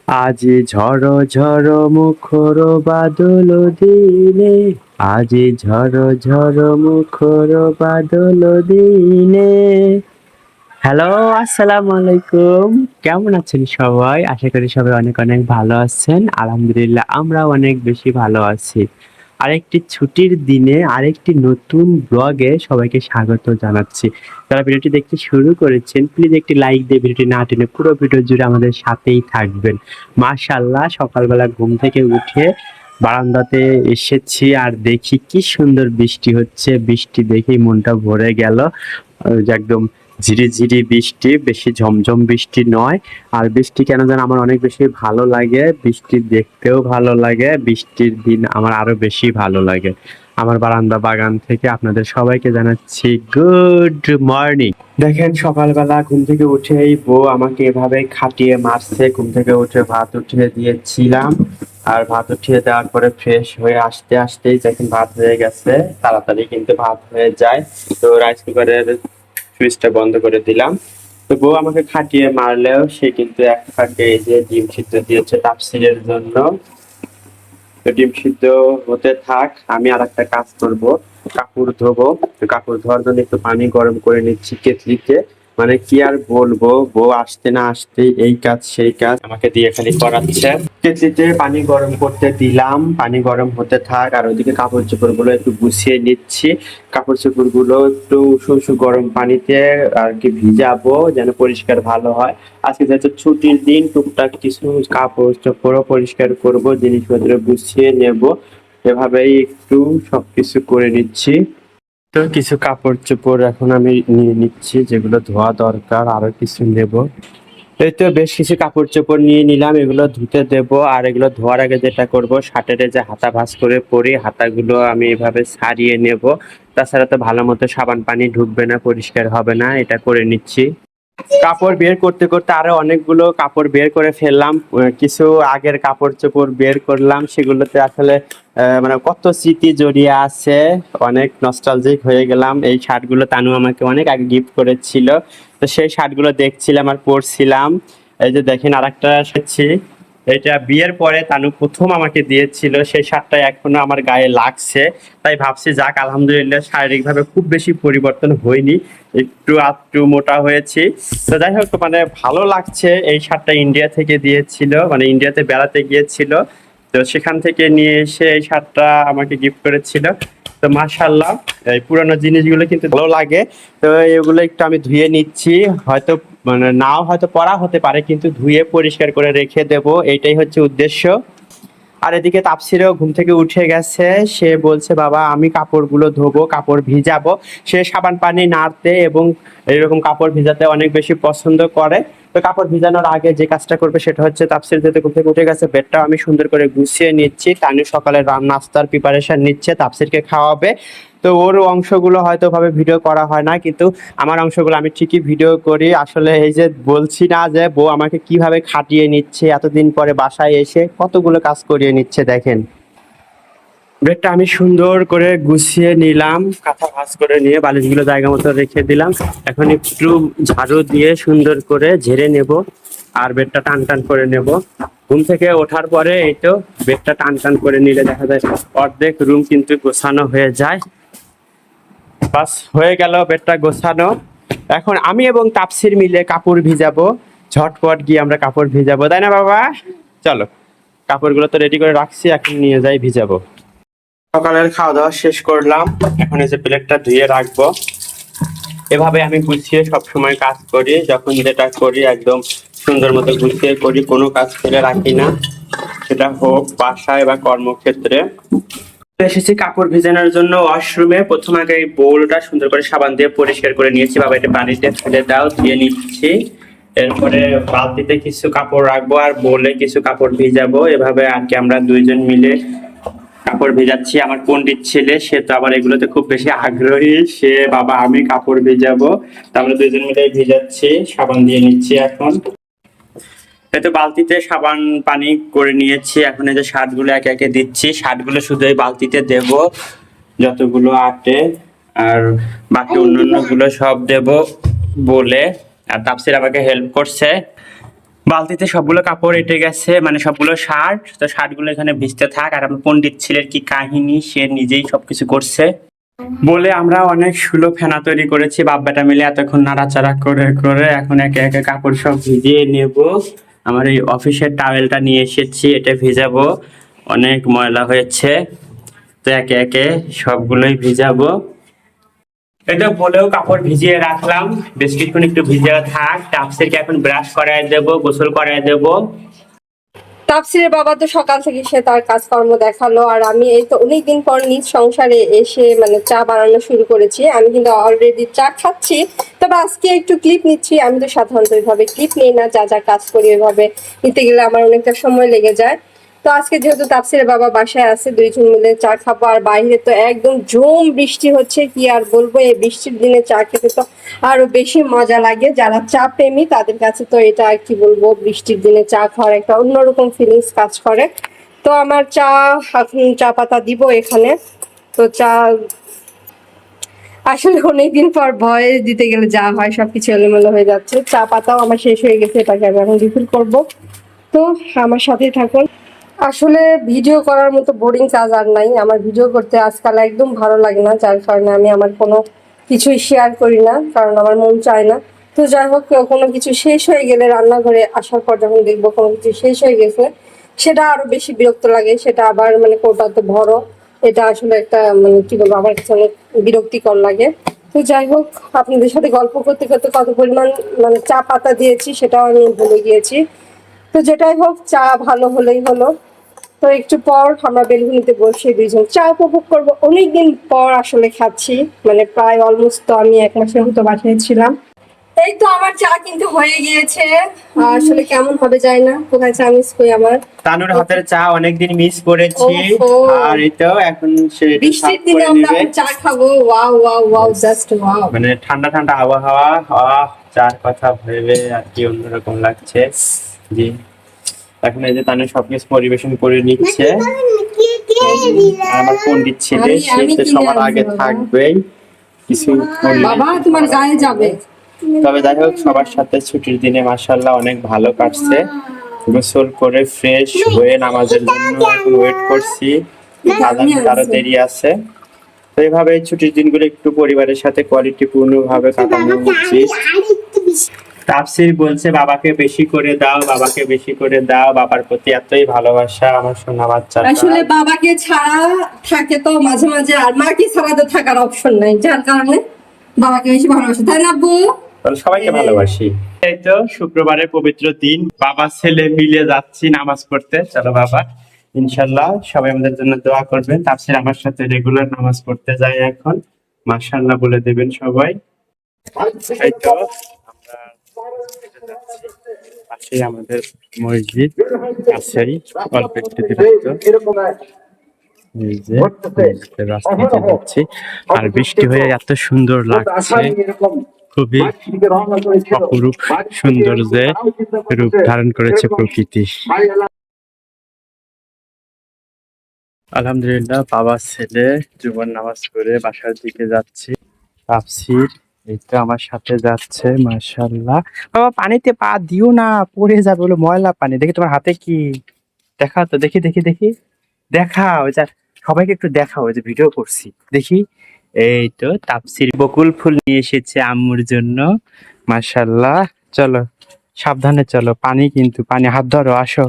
আজি ঝড় ঝড় মুখর বাদল দিনে, আজি ঝড় ঝড় মুখর বাদল দিনে। হ্যালো, আসসালামু আলাইকুম। কেমন আছেন সবাই? আশা করি সবাই অনেক অনেক ভালো আছেন। আলহামদুলিল্লাহ আমরা অনেক বেশি ভালো আছি। আরেকটি ছুটির দিনে আরেকটি নতুন ব্লগে সবাইকে স্বাগত জানাচ্ছি। যারা ভিডিওটি দেখতে শুরু করেছেন প্লিজ একটি লাইক দিয়ে ভিডিওটি না টেনে পুরো ভিডিও জুড়ে আমাদের সাথেই থাকবেন। মাশাআল্লাহ, সকালবেলা ঘুম থেকে উঠে বারান্দাতে এসেছি আর দেখি কি সুন্দর বৃষ্টি হচ্ছে। বৃষ্টি দেখেই মনটা ভরে গেল। যে একদম ঝিরিঝিরি বৃষ্টি, বেশি ঝমঝম বৃষ্টি নয়। আর বৃষ্টি কেন যেন আমার অনেক বেশি ভালো লাগে। বৃষ্টি দেখতেও ভালো লাগে, বৃষ্টির দিন আমার আরো বেশি ভালো লাগে। আমার বারান্দা বাগান থেকে আপনাদের সবাইকে জানাচ্ছি গুড মর্নিং। দেখেন, সকালবেলা ঘুম থেকে উঠেই বউ আমাকে এভাবে খাটিয়ে মারছে। ঘুম থেকে উঠে ভাত উঠিয়ে দিয়েছিলাম, আর ভাত উঠিয়ে দেওয়ার পরে ফ্রেশ হয়ে আসতে আসতেই দেখেন ভাত হয়ে গেছে। তাড়াতাড়ি কিন্তু ভাত হয়ে যায়, তো রাইস কুকারের সুইচটা বন্ধ করে দিলাম। তো বউ আমাকে খাটিয়ে মারলেও সে কিন্তু এক ফাঁকে এই যে ডিম সিদ্ধ দিয়েছে তাফসিরের জন্য। তো ডিম সিদ্ধ হতে থাক, আমি আর একটা কাজ করব, কাপড় ধোবো। তো কাপড় ধোয়ার জন্য একটু পানি গরম করে নিচ্ছি কেতলিতে। মানে কি আর বলবো, বউ আসতে না আসতেই এই কাজ সেই কাজ আমাকে দিয়ে খালি করাচ্ছে। কেতলিতে পানি গরম করতে দিলাম, পানি গরম হতে থাক, আর ওইদিকে কাপড় চোপড় গুলো একটু গুছিয়ে নিচ্ছি। কাপড় চোপড় গুলো একটু উষু উষু গরম পানিতে আর কি ভিজাবো, যেন পরিষ্কার ভালো হয়। আজকে যেহেতু ছুটির দিন, টুকটাক কিছু কাপড় চোপড়ও পরিষ্কার করব, জিনিসপত্র গুছিয়ে নেব। এভাবেই একটু সবকিছু করে নিচ্ছি। তো কিছু কাপড় চোপড় এখন আমি নিয়ে নিচ্ছি, যেগুলো ধোয়া দরকার, আরো কিছু নেব। এই তো বেশ কিছু কাপড় চোপড় নিয়ে নিলাম, এগুলো ধুতে দেব। আর এগুলো ধোয়ার আগে যেটা করব, শার্টের যে হাতা ভাঁজ করে পরি, হাতাগুলো আমি এভাবে ছাড়িয়ে নেব। তাছাড়া তো ভালো মতো সাবান পানি ঢুকবে না, পরিষ্কার হবে না, এটা করে নিচ্ছি। কাপড় বের করতে করতে আরো অনেকগুলো কাপড় বের করে ফেললাম। কিছু আগের কাপড় চোপড় বের করলাম, সেগুলোতে আসলে মানে কত স্মৃতি জড়িয়ে আছে। অনেক নস্টালজিক হয়ে গেলাম। এই শার্টগুলো তানু আমাকে অনেক আগে গিফট করেছিল, তো সেই শার্টগুলো দেখছিলাম আর পরছিলাম। এই যে দেখেন আরেকটা সেটছি, এটা বিয়ের পরে তানু প্রথম আমাকে দিয়েছিল, সেই শার্টটা এখনো আমার গায়ে লাগছে। তাই ভাবছি যাক, আলহামদুলিল্লাহ শারীরিকভাবে খুব বেশি পরিবর্তন হয়নি, একটু আধটু মোটা হয়েছি। তো যাই হোক, মানে ভালো লাগছে। এই শার্টটা ইন্ডিয়া থেকে দিয়েছিল, মানে ইন্ডিয়াতে বেড়াতে গিয়েছিল, তো সেখান থেকে নিয়ে এসে এই শার্টটা আমাকে গিফট করেছিল। তো মাশাআল্লাহ, এই পুরানো জিনিসগুলো কিন্তু ভালো লাগে। তো এগুলো একটু আমি ধুয়ে নিচ্ছি, হয়তো মানে নাও হয়তো পরা হতে পারে, কিন্তু ধুয়ে পরিষ্কার করে রেখে দেব, এইটাই হচ্ছে উদ্দেশ্য। আর এদিকে তাপসিরও ঘুম থেকে উঠে গেছে। সে বলছে বাবা আমি কাপড়গুলো ধোবো, কাপড় ভিজাবো। সে সাবান পানি নাড়তে এবং এরকম কাপড় ভিজাতে অনেক বেশি পছন্দ করে। তো কাপড় ভিজানোর আগে যে কাজটা করবে সেটা হচ্ছে, তাপসির যেহেতু ঘুম থেকে উঠে গেছে, বেডটাও আমি সুন্দর করে গুছিয়ে নিচ্ছি। তানি সকালে নাস্তার প্রিপারেশন নিচ্ছে, তাপসিরকে খাওয়াবে। তো ওর অংশগুলো হয়তো ভাবে ভিডিও করা হয় না, কিন্তু আমার অংশগুলো আমি ঠিকই ভিডিও করি। আসলে এই যে বলছি না যে বউ আমাকে কিভাবে খাটিয়ে নিচ্ছে, এতদিন পরে বাসায় এসে কতগুলো কাজ করিয়ে নিচ্ছে দেখেন। বেডটা আমি সুন্দর করে গুছিয়ে নিলাম, কাঁথা ভাঁজ করে নিয়ে বালিশগুলো জায়গা মতো রেখে দিলাম। এখন একটু ঝাড়ু দিয়ে সুন্দর করে ঝেড়ে নেব, আর বেডটা টান টান করে নেব। ঘুম থেকে ওঠার পরে এই তো বেডটা টান টান করে নিলে দেখা যায় অর্ধেক রুম কিন্তু গোছানো হয়ে যায়। বাস হয়ে গেল বেডটা গোছানো। এখন আমি এবং তাপসির মিলে কাপড় ভিজাবো, ঝটপট গিয়ে আমরা কাপড় ভিজাবো, তাই না বাবা? চলো, কাপড়গুলো তো রেডি করে রাখছি, এখন নিয়ে যাই ভিজাবো। সকালের খাওয়া দাওয়া শেষ করলাম, এখন এই যে প্লেটটা ধুয়ে রাখবো। এভাবে আমি গুছিয়ে সবসময় কাজ করি, যখন যেটা করি একদম সুন্দর মতো গুছিয়ে করি, কোনো কাজ ফেলে রাখি না, সেটা হোক বাসায় বা কর্মক্ষেত্রে। এসেছি কাপড় ভেজানোর জন্য ওয়াশরুমে। প্রথম আগে এই বোলটা সুন্দর করে সাবান দিয়ে পরিষ্কার করে নিয়েছি। বাবা এটা পানিতে ফেলে দাও, ধুয়ে নিচ্ছি। এরপরে বালতিতে কিছু কাপড় রাখবো আর বোলে কিছু কাপড় ভিজাবো। এভাবে আর কি আমরা দুইজন মিলে কাপড় ভেজাচ্ছি। আমার পণ্ডিত ছেলে, সে তো আবার এগুলোতে খুব বেশি আগ্রহী। সে বাবা আমি কাপড় ভেজাবো, তারপরে দুইজন মিলে ভিজাচ্ছি, সাবান দিয়ে নিচ্ছি। এখন তো বালতিতে সাবান পানি করে নিয়েছি, এখন এই যে শার্টগুলো একে একে দিচ্ছি। শার্টগুলো শুধু এই বালতিতে দেব যতগুলো আটে, আর বাকি অন্যান্য গুলো সব দেব বলে। আর তাপসির আমাকে হেল্প করছে। বালতিতে সবগুলো কাপড় এঁটে গেছে, মানে সবগুলো শার্ট, তো শার্টগুলো এখানে ভিজতে থাক। আর আমার পণ্ডিত ছেলের কি কাহিনী, সে নিজেই সবকিছু করছে বলে আমরা অনেক সুলো ফেনা তৈরি করেছি বাপ বেটা মিলে এতক্ষণ নাড়াচাড়া করে করে। এখন একে একে কাপড় সব ভিজিয়ে নেব। আমার এই অফিসের টাওয়েলটা নিয়ে এসেছি, এটা ভিজাবো, অনেক ময়লা হয়েছে, তো একে একে সবগুলোই ভিজাবো। এই তো বলেও কাপড় ভিজিয়ে রাখলাম, বেশ কিছুক্ষণ একটু ভিজে থাক। তাপসিরকে এখন ব্রাশ করায় দেবো, গোসল করায় দেবো। তাপসিরের বাবা তো সকাল থেকে সে তার কাজকর্ম দেখালো, আর আমি এই তো অনেকদিন পর নিজ সংসারে এসে মানে চা বানানো শুরু করেছি। আমি কিন্তু অলরেডি চা খাচ্ছি, তবে আজকে একটু ক্লিপ নিচ্ছি। আমি তো সাধারণত এইভাবে ক্লিপ নিই না, যা যা কাজ করি ওইভাবে নিতে গেলে আমার অনেকটা সময় লেগে যায়। তো আজকে যেহেতু তাপসিরের বাবা বাসায় আছে, দুইজন মিলে চা খাবো। আর বাইরে তো একদম ঝুম বৃষ্টি হচ্ছে, কি আর বলবো, এই বৃষ্টির দিনে চা খেতে তো আরো বেশি মজা লাগে। যারা চা প্রেমী তাদের কাছে তো এটা কি বলবো, বৃষ্টির দিনে চা খাওয়ার একটা অন্যরকম ফিলিংস কাজ করে। তো আমার চা এখন চা পাতা দিব এখানে। তো চা আসলে অনেকদিন পর ভয়েস দিতে গেলে যা হয় সবকিছু এলোমেলো হয়ে যাচ্ছে। চা পাতাও আমার শেষ হয়ে গেছে, এটাকে আমি এখন রিফিল করবো। তো আমার সাথেই থাকুন। আসলে ভিডিও করার মতো বোরিং কাজ আর নাই। আমার ভিডিও করতে আজকাল একদম ভালো লাগে না, যার কারণে আমি আমার কোনো কিছুই শেয়ার করি না, কারণ আমার মন চায় না। তো যাই হোক, কোনো কিছু শেষ হয়ে গেলে রান্নাঘরে আসার পর যখন দেখবো কোনো কিছু শেষ হয়ে গেছে, সেটা আরো বেশি বিরক্ত লাগে। সেটা আবার মানে কোটা তো বড়, এটা আসলে একটা মানে কি বলবো, আমার কাছে অনেক বিরক্তিকর লাগে। তো যাই হোক, আপনাদের সাথে গল্প করতে করতে কত পরিমাণ মানে চা পাতা দিয়েছি সেটাও আমি ভুলে গিয়েছি। তো যেটাই হোক, চা ভালো হলেই হলো। তো একটু পর আমরা বেলকুনিতে বসে দুইজন চা উপভোগ করবো। অনেকদিন পর আসলে খাচ্ছি, মানে প্রায় অলমোস্ট তো আমি 1 মাসের মতো বাসায় ছিলাম। এই তো আমার চা কিন্তু হয়ে গিয়েছে। আসলে কেমন হবে যায় না, কোথায় চা মিস করি আমার। তানুর হাতের চা অনেকদিন মিস করেছি। ওহো। আর এই তো এখন সে একটু বৃষ্টির সার্ভ দিনে করে আমরা নেবে। এখন চা খাবো, wow wow wow, just wow. মানে ঠান্ডা ঠান্ডা আবহাওয়া, চার কথা ভেবে আর কি অন্যরকম লাগছে। জি, এখন এই যে তানু সবকিছু পরিবেশন করে নিচ্ছে। আর আমার পণ্ডিত ছেলে, আমি সে আমি তো কিনে সবার আনছি আগে বাবা। থাকবেই, কিছু করলে বাবা তোমার গায়ে যাবে। তবে যাই হোক, সবার সাথে ছুটির দিনে মাশাআল্লাহ অনেক ভালো কাটছে। গোসল করে ফ্রেশ হয়ে নামাজের জন্য এখন ওয়েট করছি, আজান আরো দেরি আছে। তো এইভাবে ছুটির দিনগুলো একটু পরিবারের সাথে কোয়ালিটিপূর্ণ ভাবে কাটানো উচিত। তাফসির বলছে বাবাকে বেশি করে দাও, বাবাকে বেশি করে দাও, বাবার প্রতি এতই ভালোবাসা আমার সোনা বাচ্চাটা। আসলে বাবাকে ছাড়া থাকে তো মাঝে মাঝে, আর মাকে ছাড়া তো থাকার অপশন নাই, যার কারণে বাবাকে বেশি ভালোবাসে, তাই না আব্বু? তাহলে সবাইকে ভালোবাসি। এই তো শুক্রবারের পবিত্র দিন, বাবা ছেলে মিলে যাচ্ছি নামাজ পড়তে। চলো বাবা, ইনশাল্লাহ সবাই আমাদের জন্য দোয়া করবেন। তাফসির আমার সাথে রেগুলার নামাজ পড়তে যায় এখন, মাশাআল্লাহ বলে দেবেন সবাই। এই তো আমরা যাচ্ছি, পাশেই আমাদের মসজিদ, কাছেই অল্প একটু দূরত্ব। এই যে মসজিদের রাস্তা দিয়ে যাচ্ছি, আর বৃষ্টি হয়ে এত সুন্দর লাগছে, খুবই অপরূপ সৌন্দর্যে রূপ ধারণ করেছে প্রকৃতি। আলহামদুলিল্লাহ, বাবা ছেলে জুমার নামাজ পড়ে বাসার দিকে যাচ্ছি। তাফসীর এই তো আমার সাথে যাচ্ছে, মাশাআল্লাহ। বাবা পানিতে পা দিও না, পড়ে যাবে, বলে ময়লা পানি। দেখি তোমার হাতে কি, দেখাও তো, দেখি দেখি দেখি, দেখাও, যা সবাইকে একটু দেখাও, যে ভিডিও করছি দেখি। এই তো তাফসীর বকুল ফুল নিয়ে এসেছে আম্মুর জন্য, মাশাআল্লাহ। চলো সাবধানে চলো, পানি কিন্তু, পানি, হাত ধরো, আসো।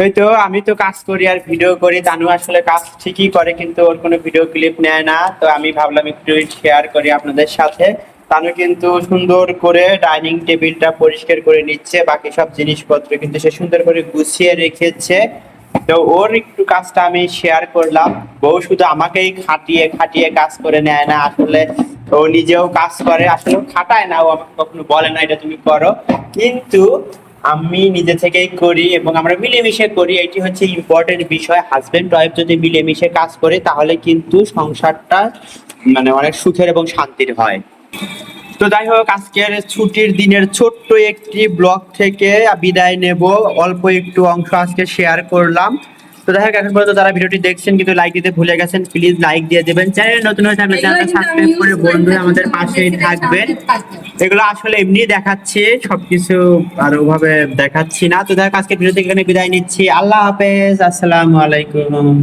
এই তো আমি তো কাজ করি আর ভিডিও করি, তানু আসলে কাজ ঠিকই করে কিন্তু ওর কোনো ভিডিও ক্লিপ নেয় না। তো আমি ভাবলাম একটু শেয়ার করি আপনাদের সাথে। তানু কিন্তু সুন্দর করে ডাইনিং টেবিলটা পরিষ্কার করে নিচ্ছে, বাকি সব জিনিসপত্র কিন্তু সে সুন্দর করে গুছিয়ে রেখেছে। তো ওর একটু কাজটা আমি শেয়ার করলাম। বউ শুধু আমাকেই খাটিয়ে খাটিয়ে কাজ করে নেয় না, আসলে ও নিজেও কাজ করে, আসলে ও খাটায় না, ও আমাকে কখনো বলে না এটা তুমি করো, কিন্তু আমি নিজে থেকেই করি এবং আমরা মিলেমিশে করি। এটি হচ্ছে ইম্পর্টেন্ট বিষয়। হাজবেন্ড ওয়াইফ যদি মিলেমিশে কাজ করে তাহলে কিন্তু সংসারটা মানে অনেক সুখের এবং শান্তির হয়। তো যাই হোক, আজকের ছুটির দিনের ছোট্ট একটি ব্লগ থেকে বিদায় নেব। অল্প একটু অংশ আজকে শেয়ার করলাম। তো দেখা যাক এখন পর্যন্ত যারা ভিডিওটি দেখছেন কিন্তু লাইক দিতে ভুলে গেছেন, প্লিজ লাইক দিয়ে দেবেন। চ্যানেল নতুন হয়ে থাকলে চ্যানেলটা সাবস্ক্রাইব করে বন্ধু আমাদের পাশেই থাকবেন। এগুলো আসলে এমনি দেখাচ্ছি, সবকিছু আর ওভাবে দেখাচ্ছি না। তো দেখা যাক আজকে ভিডিও থেকে এখানে বিদায় নিচ্ছি। আল্লাহ হাফেজ, আসসালামু আলাইকুম।